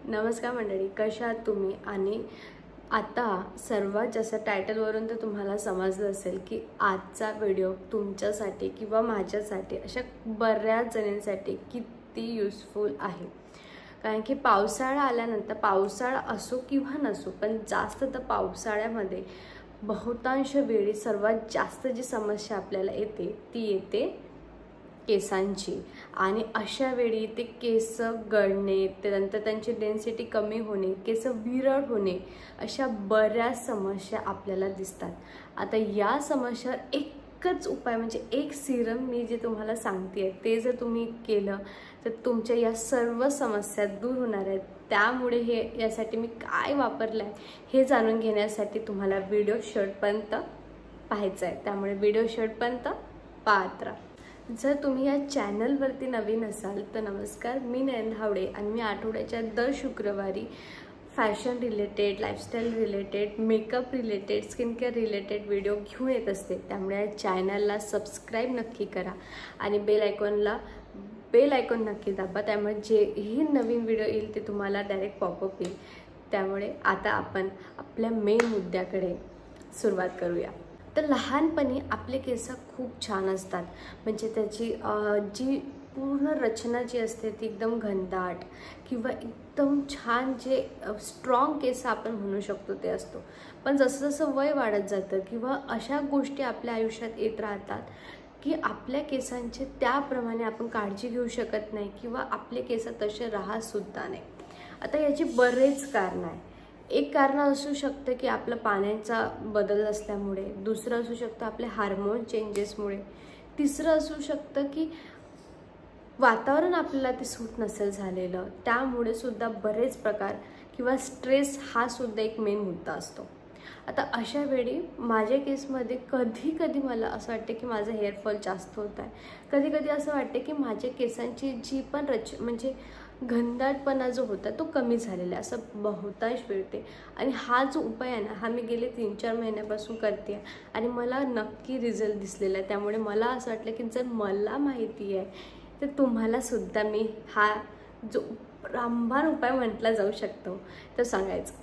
नमस्कार मंडळी, कशा आहात तुम्ही? आणि आता सर्वात जास्त टायटलवरून तर तुम्हाला समजलं असेल की आजचा व्हिडिओ तुमच्यासाठी किंवा माझ्यासाठी अशा बऱ्याच जणांसाठी किती युजफुल आहे. कारण की पावसाळा आल्यानंतर, पावसाळा असो किंवा नसो, पण जास्त तर पावसाळ्यामध्ये बहुतांश वेळी सर्वात जास्त जी समस्या आपल्याला येते ती येते केसांची. आणि अशा वेळी ते केस गळणे, त्यानंतर त्यांची डेन्सिटी कमी होणे, केस विरळ होणे, अशा बऱ्याच समस्या आपल्याला दिसतात. आता या समस्यावर एकच उपाय म्हणजे एक सिरम मी जे तुम्हाला सांगते ते जर तुम्ही केलं तर तुमच्या या सर्व समस्या दूर होणार आहेत. त्यामुळे यासाठी मी काय वापरलं आहे हे जाणून घेण्यासाठी तुम्हाला व्हिडिओ शेवटपर्यंत पाहायचा आहे. त्यामुळे व्हिडिओ शेवटपर्यंत पाहत राहा. जर तुम्ही या चॅनलवरती नवीन असाल तर नमस्कार, मी नयन धावडे आणि मी आठवड्याच्या दर शुक्रवारी fashion related, lifestyle related, makeup related, skin care related video घेऊन येत असते. त्यामुळे या चॅनलला सबस्क्राईब नक्की करा आणि बेल आयकॉन नक्की दाबा. त्यामुळे जेही नवीन व्हिडिओ येईल ते तुम्हाला डायरेक्ट पॉपअप येईल. त्यामुळे आता आपण आपल्या मेन मुद्द्याकडे सुरुवात करूया. तर लहानपणी आपले केस खूप छान असतात, म्हणजे त्याची जी पूर्ण रचना जी असते ती एकदम घनदाट किंवा एकदम छान, जे स्ट्रॉंग केस आपण म्हणू शकतो ते असतो. पण जसं जसं वय वाढत जातं किंवा अशा गोष्टी आपल्या आयुष्यात येत राहतात की आपल्या केसांचे त्याप्रमाणे आपण काळजी घेऊ शकत नाही किंवा आपले केस तसे राहतसुद्धा नाही. आता याची बरेच कारणं आहे. एक कारण असू शकतं की आपलं पाण्याचा बदल असल्यामुळे, दुसरं असू शकतं आपले हार्मोन चेंजेसमुळे, तिसरं असू शकतं की वातावरण आपल्याला ते सूट नसेल झालेलं, त्यामुळे सुद्धा बरेच प्रकार किंवा स्ट्रेस हा सुद्धा एक मेन मुद्दा असतो. आता अशा वेळी माझ्या केसमध्ये कधी कधी मला असं वाटतं की माझं हेअरफॉल जास्त होत आहे, कधी कधी असं वाटतं की माझ्या केसांची जी पण म्हणजे घनदाटपणा जो होता तो कमी झालेला आहे, असं बहुतांश वेळते. आणि हा जो उपाय आहे ना, हा मी गेले 3-4 महिन्यापासून करते आणि मला नक्की रिझल्ट दिसलेला आहे. त्यामुळे मला असं वाटलं की जर मला माहिती आहे तर तुम्हालासुद्धा मी हा जो रामबाण उपाय म्हटला जाऊ शकतो तर सांगायचं.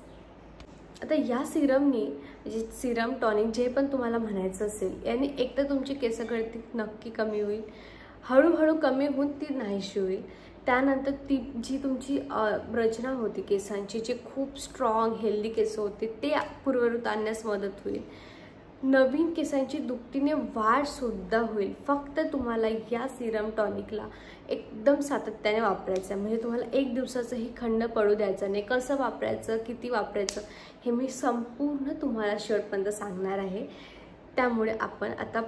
आता या सिरमनी, म्हणजे सिरम टॉनिक जे पण तुम्हाला म्हणायचं असेल, याने एक तर तुमची केस गळती नक्की कमी होईल, हळूहळू कमी होऊन ती नाहीशी होईल. त्यानंतर ती जी तुमची रचना होती केसांची, जी खूप स्ट्रॉंग हेल्दी केस होते ते पूर्वरूप आणण्यास मदत होईल. नवीन केसांची दुपटीने वाढसुद्धा होईल. फक्त तुम्हाला या सिरम टॉनिकला एकदम सातत्याने वापरायचं आहे. म्हणजे तुम्हाला एक दिवसाचंही खंड पडू द्यायचं नाही. कसं वापरायचं, किती वापरायचं हे मी संपूर्ण तुम्हाला शेवटपर्यंत सांगणार आहे. त्यामुळे आपण आता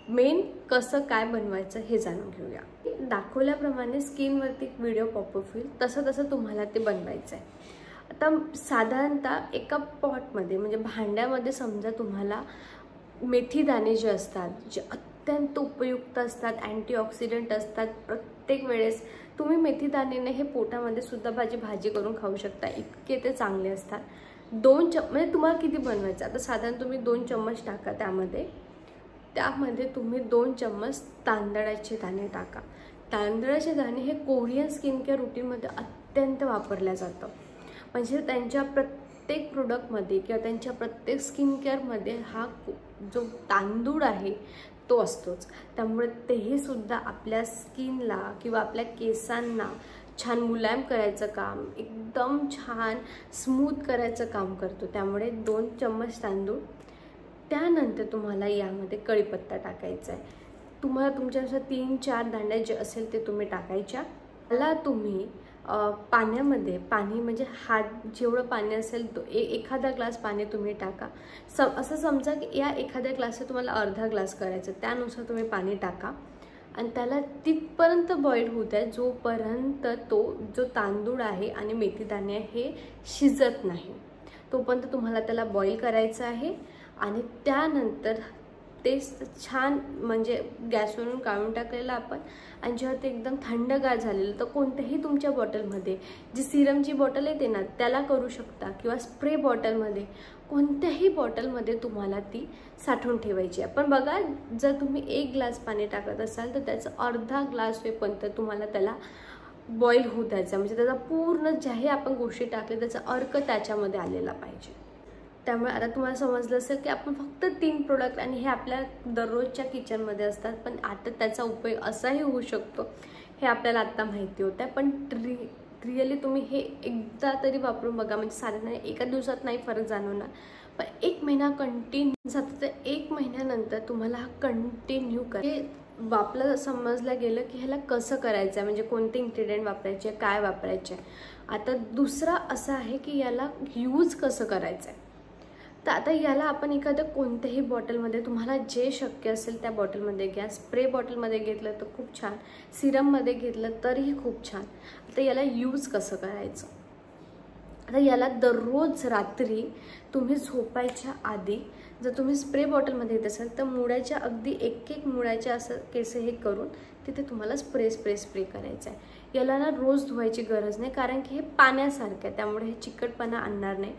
मेन कसं काय बनवायचं हे जाणून घेऊया. दाखवल्याप्रमाणे स्किनवरती एक व्हिडिओ पॉपअप होईल, तसं तुम्हाला ते बनवायचं आहे. आता साधारणतः एका पॉटमध्ये म्हणजे भांड्यामध्ये समजा तुम्हाला मेथी दाणे जे असतात, जे अत्यंत उपयुक्त असतात, अँटीऑक्सिडंट असतात. प्रत्येक वेळेस तुम्ही मेथी दाणेने हे पोटामध्ये सुद्धा भाजी करून खाऊ शकता, इतके ते चांगले असतात. 2 म्हणजे तुम्हाला किती बनवायचं, आता साधारण तुम्ही 2 चम्मच टाका. त्यामध्ये तुम्ही 2 चम्मच तांदळाचे दाणे टाका. तांदळाचे दाणे हे कोरियन स्किन केअर रुटीनमध्ये अत्यंत वापरल्या जातं. म्हणजे त्यांच्या प्रत्येक प्रोडक्टमध्ये किंवा त्यांच्या प्रत्येक स्किन केअरमध्ये हा जो तांदूळ आहे तो असतोच. त्यामुळे तेही सुद्धा आपल्या स्किनला किंवा आपल्या केसांना छान मुलायम करायचं काम, एकदम छान स्मूथ करायचं काम करतो. त्यामुळे 2 चम्मच तांदूळ. त्यानंतर तुम्हाला यामध्ये कढीपत्ता टाकायचा आहे. तुम्हाला तुमच्यानुसार 3-4 दाण्या जे असेल ते तुम्ही टाकायच्या. मला तुम्ही पाण्यामध्ये, पाणी म्हणजे हात जेवढं पाणी असेल तो एखादा ग्लास पाणी तुम्ही टाका. असं समजा की या एखाद्या ग्लासला तुम्हाला अर्धा ग्लास करायचं, त्यानुसार तुम्ही पाणी टाका आणि त्याला तिथपर्यंत बॉईल होऊ द्या जोपर्यंत तो जो तांदूळ आहे आणि मेथी दाणे हे शिजत नाही, तोपर्यंत तुम्हाला त्याला बॉईल करायचं आहे. आणि त्यानंतर ते छान म्हणजे गॅसवरून काढून टाकलेलं आपण, आणि जेव्हा ते एकदम थंडगार झालेलं तर कोणत्याही तुमच्या बॉटलमध्ये, जी सिरमची बॉटल येते ना त्याला करू शकता, किंवा स्प्रे बॉटलमध्ये, कोणत्याही बॉटलमध्ये तुम्हाला ती साठवून ठेवायची आहे. पण बघा, जर तुम्ही 1 ग्लास पाणी टाकत असाल तर त्याचं अर्धा ग्लास होईपर्यंत तुम्हाला त्याला बॉईल होऊ द्यायचा, म्हणजे त्याचा पूर्ण ज्याही आपण गोष्टी टाकले त्याचा अर्क त्याच्यामध्ये आलेला पाहिजे. त्यामुळे आता तुम्हाला समजलं असेल की आपण फक्त 3 प्रोडक्ट आणि हे आपल्या दररोजच्या किचनमध्ये असतात, पण आता त्याचा उपयोग असाही होऊ शकतो हे आपल्याला आत्ता माहिती होतं. पण रिअली तुम्ही हे एकदा तरी वापरून बघा, म्हणजे साधारण एका दिवसात नाही फरक जाणवणार, पण 1 महिना कंटिन्यू सतत 1 महिन्यानंतर तुम्हाला हा कंटिन्यू आपल्याला समजलं गेलं की ह्याला कसं करायचं आहे, म्हणजे कोणते इन्ग्रेडियंट वापरायचे, काय वापरायचे. आता दुसरा असं आहे की याला यूज कसं करायचं आहे. तर आता याला आपण एखाद्या कोणत्याही बॉटलमध्ये तुम्हाला जे शक्य असेल त्या बॉटलमध्ये घ्या. स्प्रे बॉटलमध्ये घेतलं तर खूप छान, सिरममध्ये घेतलं तरीही खूप छान. आता याला यूज कसं करायचं. आता याला दररोज रात्री तुम्ही झोपायच्या आधी जर तुम्ही स्प्रे बॉटलमध्ये घेत असाल तर मुळाच्या अगदी एक मुळाच्या असं केस हे करून तिथे तुम्हाला स्प्रे करायचा आहे. याला ना रोज धुवायची गरज नाही, कारण की हे पाण्यासारखं आहे, त्यामुळे हे चिकटपणा आणणार नाही.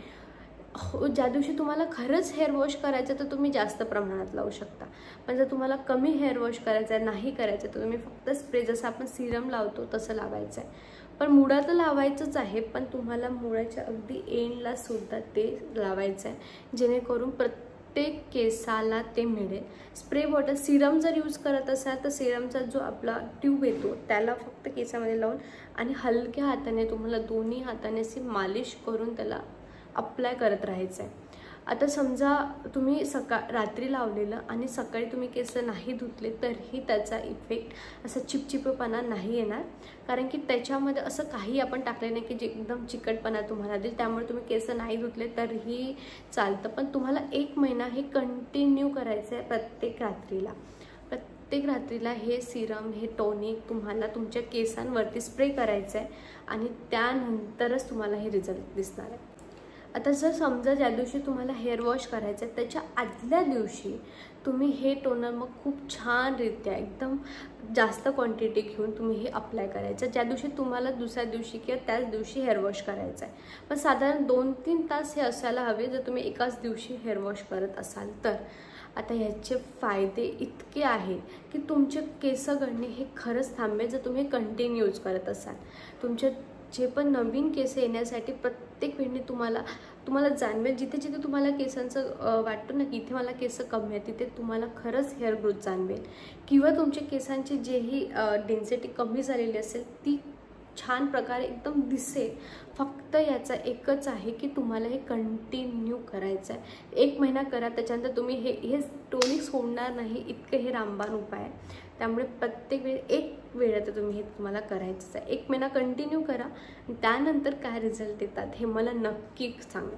हो, ज्या दिवशी तुम्हाला खरंच हेअर वॉश करायचं तर तुम्ही जास्त प्रमाणात लावू शकता, पण जर तुम्हाला कमी हेअर वॉश करायचं आहे, नाही करायचं, तर तुम्ही फक्त स्प्रे जसं आपण सिरम लावतो तसं लावायचं आहे. पण मुळा तर लावायचंच आहे, पण तुम्हाला मुळाच्या अगदी एंडला सुद्धा ते लावायचं आहे, जेणेकरून प्रत्येक केसाला ते मिळेल. स्प्रे बॉटल सिरम जर यूज करत असाल तर सिरमचा जो आपला ट्यूब येतो त्याला फक्त केसामध्ये लावून आणि हलक्या हाताने तुम्हाला दोन्ही हाताने अशी मालिश करून त्याला अप्लाय करत राहायचं आहे. आता समजा तुम्ही रात्री लावलेलं आणि सकाळी तुम्ही केस नाही धुतले तरीही त्याचा इफेक्ट असा चिपचिपेपणा नाही येणार, कारण की त्याच्यामध्ये असं काही आपण टाकले नाही की जे एकदम चिकटपणा तुम्हाला देईल. त्यामुळे तुम्ही केस नाही धुतले तरीही चालतं, पण तुम्हाला 1 महिना हे कंटिन्यू करायचं आहे. प्रत्येक रात्रीला हे सिरम, हे टॉनिक तुम्हाला तुमच्या केसांवरती स्प्रे करायचं आहे आणि त्यानंतरच तुम्हाला हे रिझल्ट दिसणार आहे. आता जर समजा ज्या दिवशी तुम्हाला हेअर वॉश करायचं आहे त्याच्या आदल्या दिवशी तुम्ही हे टोनर मग खूप छानरित्या एकदम जास्त क्वांटिटी घेऊन तुम्ही हे अप्लाय करायचं ज्या दिवशी तुम्हाला दुसऱ्या दिवशी किंवा त्याच दिवशी हेअर वॉश करायचं आहे. पण साधारण 2-3 तास हे असायला हवे जर तुम्ही एकाच दिवशी हेअर वॉश करत असाल तर. आता ह्याचे फायदे इतके आहेत की तुमचे केस गळणे हे खरंच थांबेल जर तुम्ही कंटिन्यू यूज करत असाल. तुमचे जे पण नवीन केस येण्यासाठी प्रत्येक वेळी तुम्हाला जाणवेल, जिथे जिथे तुम्हाला केसांचं वाटतं ना की इथे मला केस कमी आहे, तिथे तुम्हाला खरंच हेअर ग्रोथ जाणवेल. किंवा तुमच्या केसांची जेही डेन्सिटी कमी झालेली असेल ती छान प्रकारे एकदम दिसेल. फक्त याचा एकच आहे की तुम्हाला हे कंटिन्यू करायचं आहे. 1 महिना करा, त्याच्यानंतर तुम्ही हे टॉनिक सोडणार नाही, इतकं हे रामबाण उपाय आहे. त्यामुळे प्रत्येक एक वेळा तर तुम्ही हे तुम्हाला करायचंच आहे. 1 महिना कंटिन्यू करा, त्यानंतर काय रिझल्ट येतात हे मला नक्की सांगा.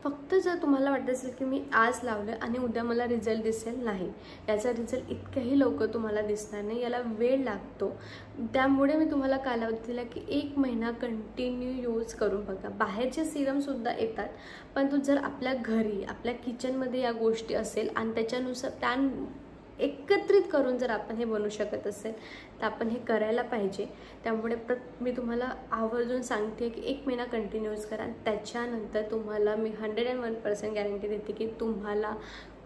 फक्त जर तुम्हाला वाटत असेल की मी आज लावलं आणि उद्या मला रिझल्ट दिसेल, नाही, याचा रिझल्ट इतक्याही लवकर तुम्हाला दिसणार नाही, याला वेळ लागतो. त्यामुळे मी तुम्हाला कालावधी दिला की 1 महिना कंटिन्यू यूज करून बघा. बाहेरचे सिरमसुद्धा येतात, पण जर आपल्या घरी आपल्या किचनमध्ये या गोष्टी असेल आणि त्याच्यानुसार एकत्रित करून जर आपण हे बनवू शकत असेल तर आपण हे करायला पाहिजे. त्यामुळे मी तुम्हाला आवर्जून सांगते की 1 महिना कंटिन्यूज करा, त्याच्यानंतर तुम्हाला मी 101% गॅरंटी देते की तुम्हाला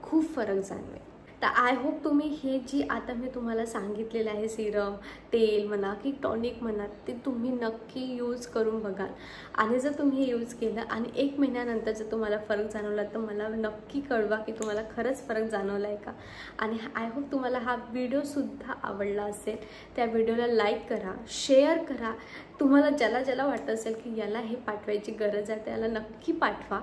खूप फरक जाणवेल. तर आय होप तुम्ही हे जी आता मी तुम्हाला सांगितलेलं आहे सिरम, तेल म्हणा की टॉनिक म्हणा, ते तुम्ही नक्की यूज करून बघाल. आणि जर तुम्ही हे यूज केलं आणि 1 महिन्यानंतर जर तुम्हाला फरक जाणवला तर मला नक्की कळवा की तुम्हाला खरंच फरक जाणवला आहे का. आणि आय होप तुम्हाला हा व्हिडिओसुद्धा आवडला असेल. त्या व्हिडिओला लाईक करा, शेअर करा. तुम्हाला ज्याला वाटत असेल की याला हे पाठवायची गरज आहे त्याला नक्की पाठवा.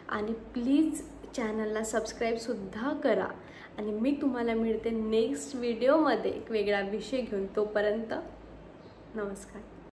आणि प्लीज चॅनलला सबस्क्राईबसुद्धा करा. आणि मी तुम्हाला मिळते नेक्स्ट व्हिडिओमध्ये एक वेगळा विषय घेऊन. तोपर्यंत नमस्कार.